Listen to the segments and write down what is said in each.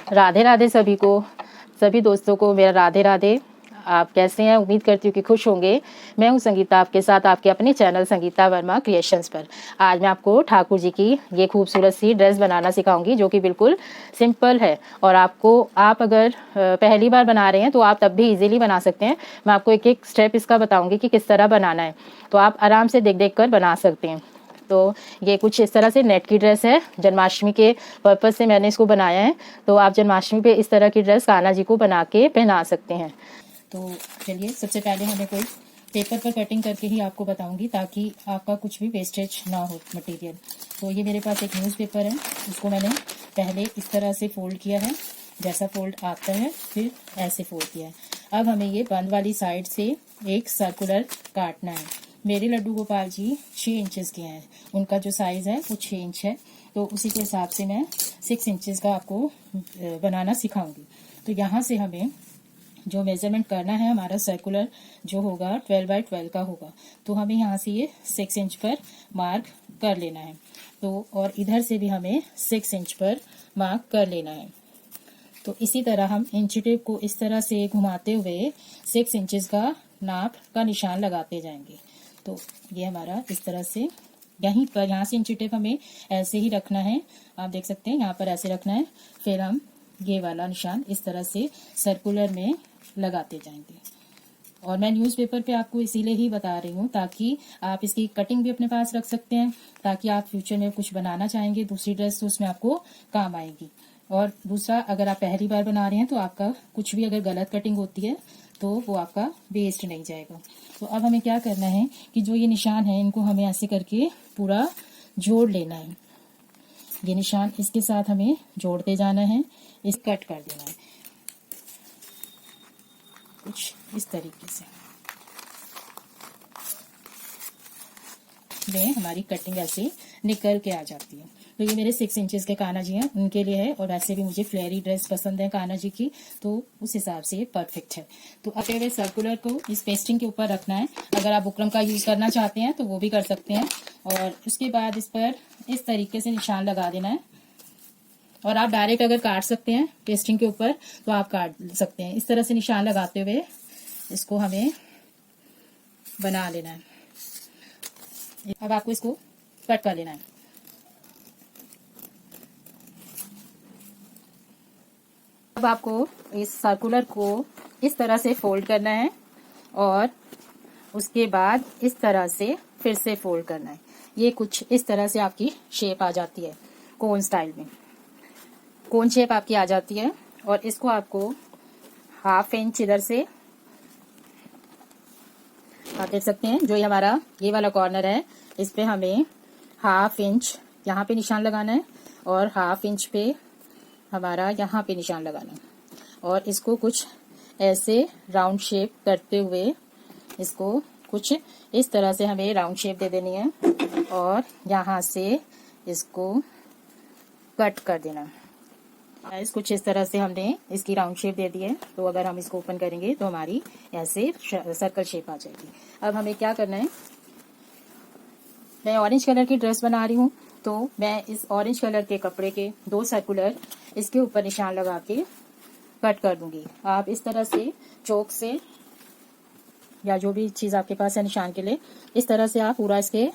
राधे राधे सभी को, सभी दोस्तों को मेरा राधे राधे। आप कैसे हैं? उम्मीद करती हूँ कि खुश होंगे। मैं हूँ संगीता, आपके साथ आपके अपने चैनल संगीता वर्मा क्रिएशंस पर। आज मैं आपको ठाकुर जी की ये खूबसूरत सी ड्रेस बनाना सिखाऊंगी, जो कि बिल्कुल सिंपल है और आप अगर पहली बार बना रहे हैं तो आप तब भी इजीली बना सकते हैं। मैं आपको एक एक स्टेप इसका बताऊंगी कि किस तरह बनाना है, तो आप आराम से देख देख कर बना सकते हैं। तो ये कुछ इस तरह से नेट की ड्रेस है, जन्माष्टमी के पर्पज़ से मैंने इसको बनाया है। तो आप जन्माष्टमी पे इस तरह की ड्रेस कान्हा जी को बना के पहना सकते हैं। तो चलिए, सबसे पहले हमें कोई पेपर पर कटिंग करके ही आपको बताऊंगी, ताकि आपका कुछ भी वेस्टेज ना हो मटेरियल। तो ये मेरे पास एक न्यूज़पेपर है, इसको मैंने पहले इस तरह से फोल्ड किया है, जैसा फोल्ड आता है, फिर ऐसे फोल्ड किया है। अब हमें ये बंद वाली साइड से एक सर्कुलर काटना है। मेरे लड्डू गोपाल जी 6 इंचेस के हैं, उनका जो साइज़ है वो 6 इंच है, तो उसी के हिसाब से मैं 6 इंचेस का आपको बनाना सिखाऊंगी। तो यहाँ से हमें जो मेजरमेंट करना है, हमारा सर्कुलर जो होगा 12 बाई 12 का होगा, तो हमें यहाँ से ये 6 इंच पर मार्क कर लेना है। तो और इधर से भी हमें 6 इंच पर मार्क कर लेना है। तो इसी तरह हम इंची टेप को इस तरह से घुमाते हुए 6 इंचेस का नाप का निशान लगाते जाएंगे। तो ये हमारा इस तरह से यहीं पर, यहाँ से इंची टेप हमें ऐसे ही रखना है, आप देख सकते हैं, यहाँ पर ऐसे रखना है। फिर हम ये वाला निशान इस तरह से सर्कुलर में लगाते जाएंगे। और मैं न्यूज़पेपर पे आपको इसीलिए ही बता रही हूँ, ताकि आप इसकी कटिंग भी अपने पास रख सकते हैं, ताकि आप फ्यूचर में कुछ बनाना चाहेंगे दूसरी ड्रेस, तो उसमें आपको काम आएगी। और दूसरा, अगर आप पहली बार बना रहे हैं तो आपका कुछ भी अगर गलत कटिंग होती है तो वो आपका वेस्ट नहीं जाएगा। तो अब हमें क्या करना है कि जो ये निशान है, इनको हमें ऐसे करके पूरा जोड़ लेना है। ये निशान इसके साथ हमें जोड़ते जाना है, इस कट कर देना है कुछ इस तरीके से। में हमारी कटिंग ऐसे निकल के आ जाती है। तो ये मेरे 6 इंचेस के कान्हा जी हैं, उनके लिए है। और वैसे भी मुझे फ्लेयरी ड्रेस पसंद है कान्हा जी की, तो उस हिसाब से ये परफेक्ट है। तो अब हुए सर्कुलर को इस पेस्टिंग के ऊपर रखना है। अगर आप बुकरम का यूज करना चाहते हैं तो वो भी कर सकते हैं। और उसके बाद इस पर इस तरीके से निशान लगा देना है। और आप डायरेक्ट अगर काट सकते हैं पेस्टिंग के ऊपर तो आप काट सकते हैं। इस तरह से निशान लगाते हुए इसको हमें बना लेना है। अब आपको इसको कट कर लेना है। अब आपको इस सर्कुलर को इस तरह से फोल्ड करना है और उसके बाद इस तरह से फिर से फोल्ड करना है। ये कुछ इस तरह से आपकी शेप आ जाती है, कोन स्टाइल में कोन शेप आपकी आ जाती है। और इसको आपको 1/2 इंच इधर से, आप देख सकते हैं, जो ये हमारा ये वाला कॉर्नर है, इस पे हमें 1/2 इंच यहाँ पे निशान लगाना है और 1/2 इंच पे हमारा यहाँ पे निशान लगाना है। और इसको कुछ ऐसे राउंड शेप करते हुए इसको कुछ इस तरह से हमें राउंड शेप दे देनी है और यहाँ से इसको कट कर देना है। कुछ इस तरह से हमने इसकी राउंड शेप दे दी है। तो अगर हम इसको ओपन करेंगे तो हमारी ऐसे सर्कल शेप आ जाएगी। अब हमें क्या करना है, मैं ऑरेंज कलर की ड्रेस बना रही हूँ, तो मैं इस ऑरेंज कलर के कपड़े के 2 सर्कुलर इसके ऊपर निशान लगा के कट कर दूंगी। आप इस तरह से चौक से या जो भी चीज़ आपके पास है निशान के लिए, इस तरह से आप पूरा इसके,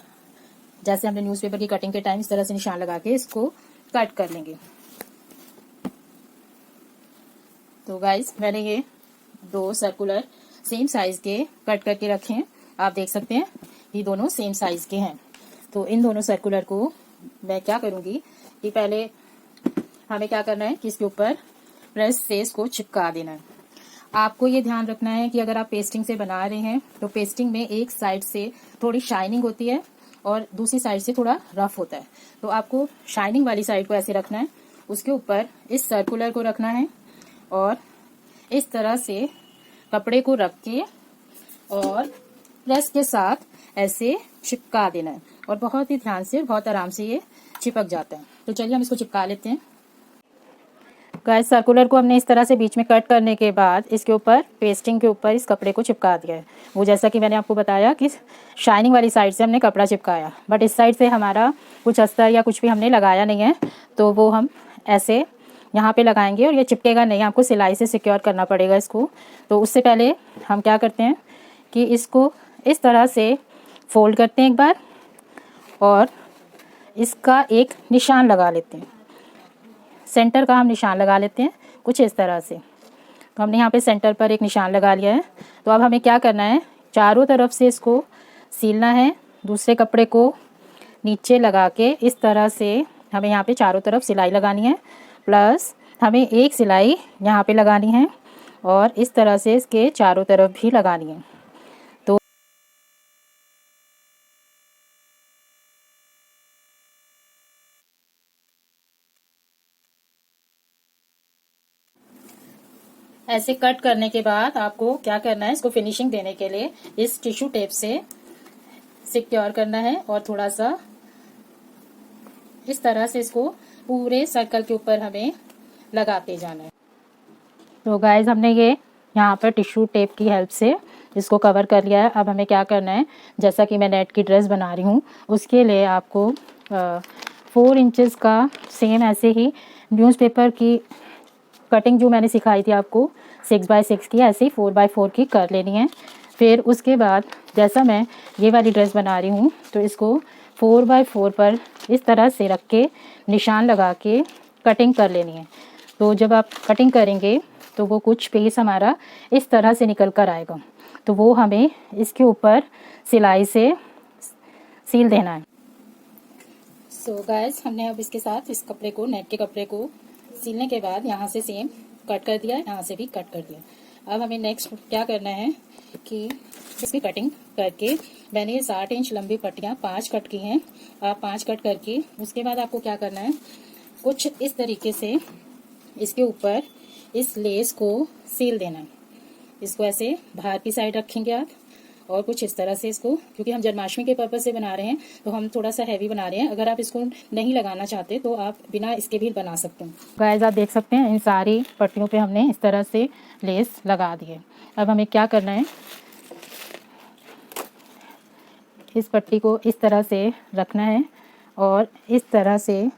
जैसे हमने न्यूज़पेपर की कटिंग के टाइम इस तरह से निशान लगा के इसको कट कर लेंगे। तो गाइस, मैंने ये 2 सर्कुलर सेम साइज के कट करके रखे हैं। आप देख सकते हैं ये दोनों सेम साइज के हैं। तो इन दोनों सर्कुलर को मैं क्या करूंगी कि पहले हमें क्या करना है कि इसके ऊपर प्रेस से इसको चिपका देना है। आपको ये ध्यान रखना है कि अगर आप पेस्टिंग से बना रहे हैं तो पेस्टिंग में एक साइड से थोड़ी शाइनिंग होती है और दूसरी साइड से थोड़ा रफ होता है। तो आपको शाइनिंग वाली साइड को ऐसे रखना है, उसके ऊपर इस सर्कुलर को रखना है और इस तरह से कपड़े को रख के और प्रेस के साथ ऐसे चिपका देना है। और बहुत ही ध्यान से, बहुत आराम से ये चिपक जाता है। तो चलिए हम इसको चिपका लेते हैं। गाइस, सर्कुलर को हमने इस तरह से बीच में कट करने के बाद इसके ऊपर, पेस्टिंग के ऊपर इस कपड़े को चिपका दिया है। वो जैसा कि मैंने आपको बताया कि शाइनिंग वाली साइड से हमने कपड़ा चिपकाया, बट इस साइड से हमारा कुछ अस्तर या कुछ भी हमने लगाया नहीं है, तो वो हम ऐसे यहाँ पे लगाएंगे और ये चिपकेगा नहीं, आपको सिलाई से सिक्योर करना पड़ेगा इसको। तो उससे पहले हम क्या करते हैं कि इसको इस तरह से फोल्ड करते हैं एक बार और इसका एक निशान लगा लेते हैं। सेंटर का हम निशान लगा लेते हैं कुछ इस तरह से। तो हमने यहाँ पे सेंटर पर एक निशान लगा लिया है। तो अब हमें क्या करना है, चारों तरफ से इसको सीलना है। दूसरे कपड़े को नीचे लगा के इस तरह से हमें यहाँ पे चारों तरफ सिलाई लगानी है, प्लस हमें एक सिलाई यहाँ पे लगानी है और इस तरह से इसके चारों तरफ भी लगानी है। तो ऐसे कट करने के बाद आपको क्या करना है, इसको फिनिशिंग देने के लिए इस टिश्यू टेप से सिक्योर करना है और थोड़ा सा इस तरह से इसको पूरे सर्कल के ऊपर हमें लगाते जाना है। तो गाइज हमने ये यहाँ पर टिश्यू टेप की हेल्प से इसको कवर कर लिया है। अब हमें क्या करना है, जैसा कि मैं नेट की ड्रेस बना रही हूँ उसके लिए आपको 4 इंचेस का सेम ऐसे ही न्यूज़पेपर की कटिंग जो मैंने सिखाई थी आपको 6x6 की, ऐसे ही 4x4 की कर लेनी है। फिर उसके बाद जैसा मैं ये वाली ड्रेस बना रही हूँ तो इसको 4x4 पर इस तरह से रख के निशान लगा के कटिंग कर लेनी है। तो जब आप कटिंग करेंगे तो वो कुछ पीस हमारा इस तरह से निकल कर आएगा, तो वो हमें इसके ऊपर सिलाई से सील देना है। सो गाइस हमने अब इसके साथ इस कपड़े को, नेट के कपड़े को सीलने के बाद यहाँ से सेम कट कर दिया, यहाँ से भी कट कर दिया। अब हमें नेक्स्ट क्या करना है कि इसकी कटिंग करके मैंने ये 60 इंच लंबी पट्टियाँ 5 कट की हैं। आप 5 कट करके उसके बाद आपको क्या करना है, कुछ इस तरीके से इसके ऊपर इस लेस को सील देना है। इसको ऐसे बाहर की साइड रखेंगे आप और कुछ इस तरह से इसको, क्योंकि हम जन्माष्टमी के पर्पज से बना रहे हैं तो हम थोड़ा सा हैवी बना रहे हैं। अगर आप इसको नहीं लगाना चाहते तो आप बिना इसके भी बना सकते हैं। गाइस आप देख सकते हैं इन सारी पट्टियों पे हमने इस तरह से लेस लगा दी है। अब हमें क्या करना है, इस पट्टी को इस तरह से रखना है और इस तरह से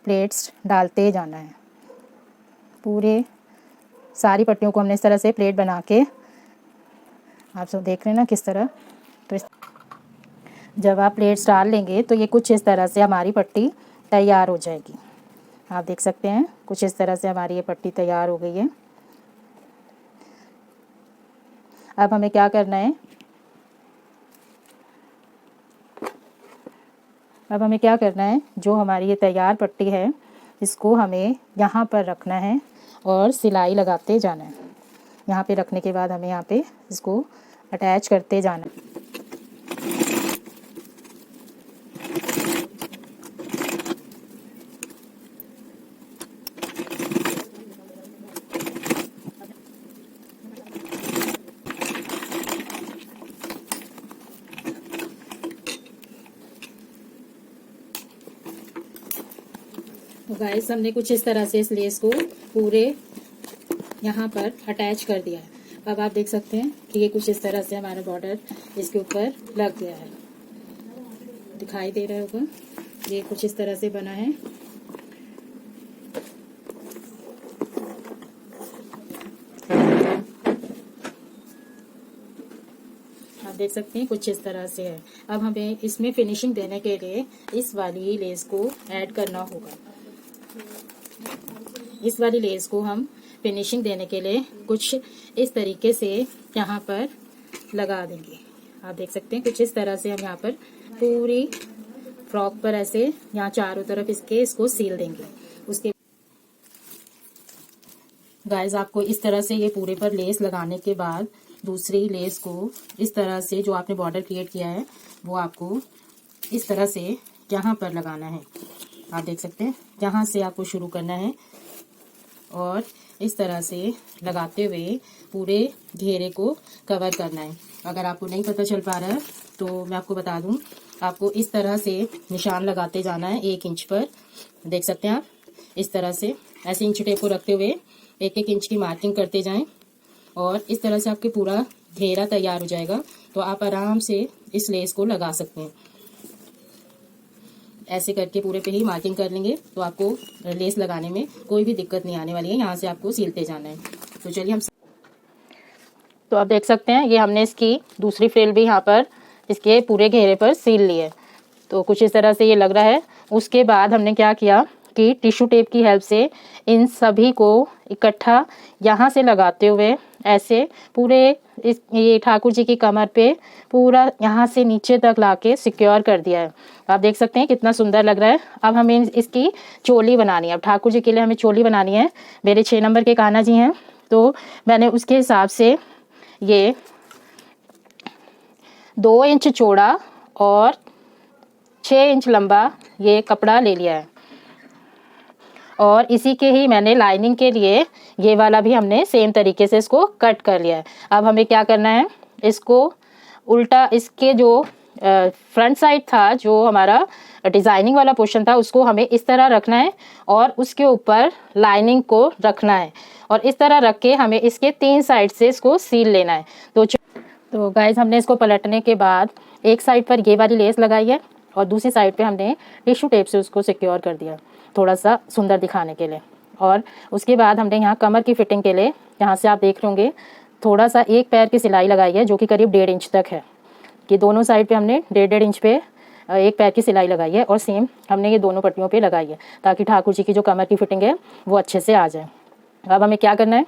प्लेट्स डालते जाना है। पूरे सारी पट्टियों को हमने इस तरह से प्लेट बना के, आप सब देख रहे हैं ना किस तरह। तो जब आप प्लेट्स डाल लेंगे तो ये कुछ इस तरह से हमारी पट्टी तैयार हो जाएगी। आप देख सकते हैं कुछ इस तरह से हमारी ये पट्टी तैयार हो गई है। अब हमें क्या करना है, जो हमारी ये तैयार पट्टी है इसको हमें यहाँ पर रखना है और सिलाई लगाते जाना है। यहाँ पे रखने के बाद हमें यहाँ पे इसको अटैच करते जाना है। तो गाइस हमने कुछ इस तरह से इस लेस को पूरे यहाँ पर अटैच कर दिया है। अब आप देख सकते हैं कि ये कुछ इस तरह से हमारा बॉर्डर इसके ऊपर लग गया है, दिखाई दे रहा होगा। ये कुछ इस तरह से बना है। आप देख सकते हैं कुछ इस तरह से है। अब हमें इसमें फिनिशिंग देने के लिए इस वाली लेस को ऐड करना होगा। इस वाली लेस को हम फिनिशिंग देने के लिए कुछ इस तरीके से यहाँ पर लगा देंगे। आप देख सकते हैं कुछ इस तरह से हम यहाँ पर पूरी फ्रॉक पर ऐसे यहाँ चारों तरफ इसको सील देंगे। उसके गाइस आपको इस तरह से ये पूरे पर लेस लगाने के बाद दूसरी लेस को इस तरह से, जो आपने बॉर्डर क्रिएट किया है वो आपको इस तरह से यहाँ पर लगाना है। आप देख सकते हैं यहाँ से आपको शुरू करना है और इस तरह से लगाते हुए पूरे घेरे को कवर करना है। अगर आपको नहीं पता चल पा रहा है तो मैं आपको बता दूं, आपको इस तरह से निशान लगाते जाना है 1 इंच पर। देख सकते हैं आप इस तरह से ऐसे इंच टेप को रखते हुए 1-1 इंच की मार्किंग करते जाएं और इस तरह से आपके पूरा घेरा तैयार हो जाएगा। तो आप आराम से इस लेस को लगा सकते हैं। ऐसे करके पूरे पे ही मार्किंग कर लेंगे तो आपको लेस लगाने में कोई भी दिक्कत नहीं आने वाली है। यहाँ से आपको सीलते जाना है। तो चलिए हम, तो आप देख सकते हैं ये हमने इसकी दूसरी फ्रिल भी यहाँ पर इसके पूरे घेरे पर सील ली है। तो कुछ इस तरह से ये लग रहा है। उसके बाद हमने क्या किया कि टिश्यू टेप की हेल्प से इन सभी को इकट्ठा यहाँ से लगाते हुए ऐसे पूरे इस ये ठाकुर जी की कमर पे पूरा यहाँ से नीचे तक लाके सिक्योर कर दिया है। आप देख सकते हैं कितना सुंदर लग रहा है। अब हमें इसकी चोली बनानी है। अब ठाकुर जी के लिए हमें चोली बनानी है। मेरे 6 नंबर के कान्हा जी हैं, तो मैंने उसके हिसाब से ये 2 इंच चौड़ा और 6 इंच लंबा ये कपड़ा ले लिया है। और इसी के ही मैंने लाइनिंग के लिए ये वाला भी हमने सेम तरीके से इसको कट कर लिया है। अब हमें क्या करना है, इसको उल्टा, इसके जो फ्रंट साइड था, जो हमारा डिज़ाइनिंग वाला पोर्शन था, उसको हमें इस तरह रखना है और उसके ऊपर लाइनिंग को रखना है और इस तरह रख के हमें इसके 3 साइड से इसको सील लेना है। तो गाइज हमने इसको पलटने के बाद एक साइड पर ये वाली लेस लगाई है और दूसरी साइड पे हमने टिश्यू टेप से उसको सिक्योर कर दिया थोड़ा सा सुंदर दिखाने के लिए। और उसके बाद हमने यहाँ कमर की फिटिंग के लिए, यहाँ से आप देख रहे होंगे, थोड़ा सा एक पैर की सिलाई लगाई है जो कि करीब 1.5 इंच तक है। कि दोनों साइड पे हमने 1.5 इंच पे एक पैर की सिलाई लगाई है और सेम हमने ये दोनों पट्टियों पे लगाई है ताकि ठाकुर जी की जो कमर की फिटिंग है वो अच्छे से आ जाए। अब हमें क्या करना है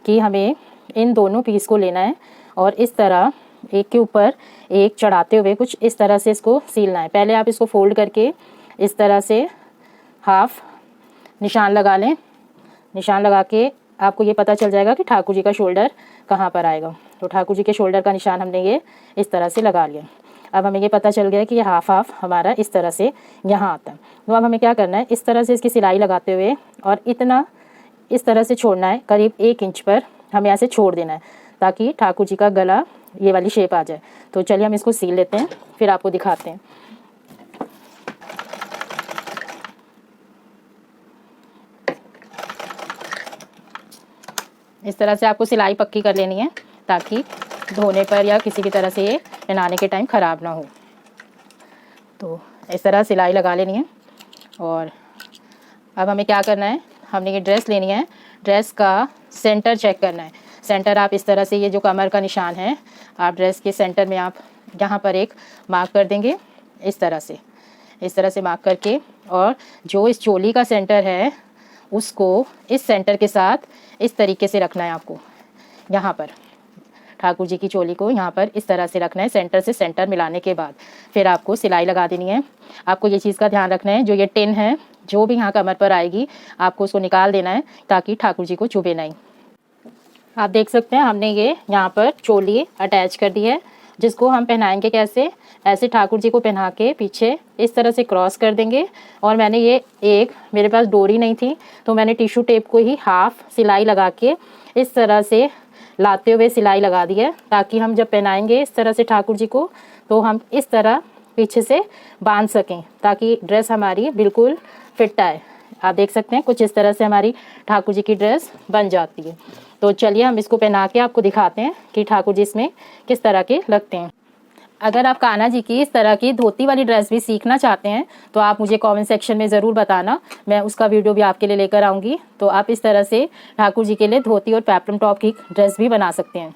कि हमें इन दोनों पीस को लेना है और इस तरह एक के ऊपर एक चढ़ाते हुए कुछ इस तरह से इसको सीलना है। पहले आप इसको फोल्ड करके इस तरह से हाफ निशान लगा लें। निशान लगा के आपको ये पता चल जाएगा कि ठाकुर जी का शोल्डर कहाँ पर आएगा। तो ठाकुर जी के शोल्डर का निशान हमने ये इस तरह से लगा लिया। अब हमें ये पता चल गया कि ये हाफ हाफ हमारा इस तरह से यहाँ आता है। तो अब हमें क्या करना है, इस तरह से इसकी सिलाई लगाते हुए और इतना इस तरह से छोड़ना है, करीब 1 इंच पर हमें ऐसे छोड़ देना है ताकि ठाकुर जी का गला ये वाली शेप आ जाए। तो चलिए हम इसको सील लेते हैं, फिर आपको दिखाते हैं। इस तरह से आपको सिलाई पक्की कर लेनी है ताकि धोने पर या किसी भी तरह से ये पहनाने के टाइम ख़राब ना हो। तो इस तरह सिलाई लगा लेनी है। और अब हमें क्या करना है, हमने ये ड्रेस लेनी है, ड्रेस का सेंटर चेक करना है। सेंटर आप इस तरह से, ये जो कमर का निशान है, आप ड्रेस के सेंटर में आप यहाँ पर एक मार्क कर देंगे इस तरह से मार्क करके, और जो इस चोली का सेंटर है उसको इस सेंटर के साथ इस तरीके से रखना है। आपको यहाँ पर ठाकुर जी की चोली को यहाँ पर इस तरह से रखना है। सेंटर से सेंटर मिलाने के बाद फिर आपको सिलाई लगा देनी है। आपको ये चीज़ का ध्यान रखना है, जो ये टिन है जो भी यहाँ कमर पर आएगी आपको उसको निकाल देना है ताकि ठाकुर जी को चुभे नहीं। आप देख सकते हैं हमने ये यहाँ पर चोली अटैच कर दी है, जिसको हम पहनाएंगे कैसे, ऐसे ठाकुर जी को पहना के पीछे इस तरह से क्रॉस कर देंगे। और मैंने ये मेरे पास डोरी नहीं थी तो मैंने टिश्यू टेप को ही हाफ सिलाई लगा के इस तरह से लाते हुए सिलाई लगा दी है ताकि हम जब पहनाएंगे इस तरह से ठाकुर जी को तो हम इस तरह पीछे से बांध सकें ताकि ड्रेस हमारी बिल्कुल फिट आए। आप देख सकते हैं कुछ इस तरह से हमारी ठाकुर जी की ड्रेस बन जाती है। तो चलिए हम इसको पहना के आपको दिखाते हैं कि ठाकुर जी इसमें किस तरह के लगते हैं। अगर आप कान्हा जी की इस तरह की धोती वाली ड्रेस भी सीखना चाहते हैं तो आप मुझे कमेंट सेक्शन में ज़रूर बताना, मैं उसका वीडियो भी आपके लिए लेकर आऊँगी। तो आप इस तरह से ठाकुर जी के लिए धोती और पेप्लम टॉप की ड्रेस भी बना सकते हैं।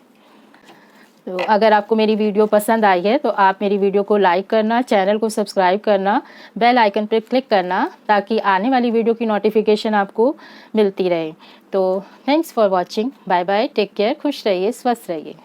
तो अगर आपको मेरी वीडियो पसंद आई है तो आप मेरी वीडियो को लाइक करना, चैनल को सब्सक्राइब करना, बेल आइकन पर क्लिक करना ताकि आने वाली वीडियो की नोटिफिकेशन आपको मिलती रहे। तो thanks for watching, bye bye, take care, खुश रहिए, स्वस्थ रहिए।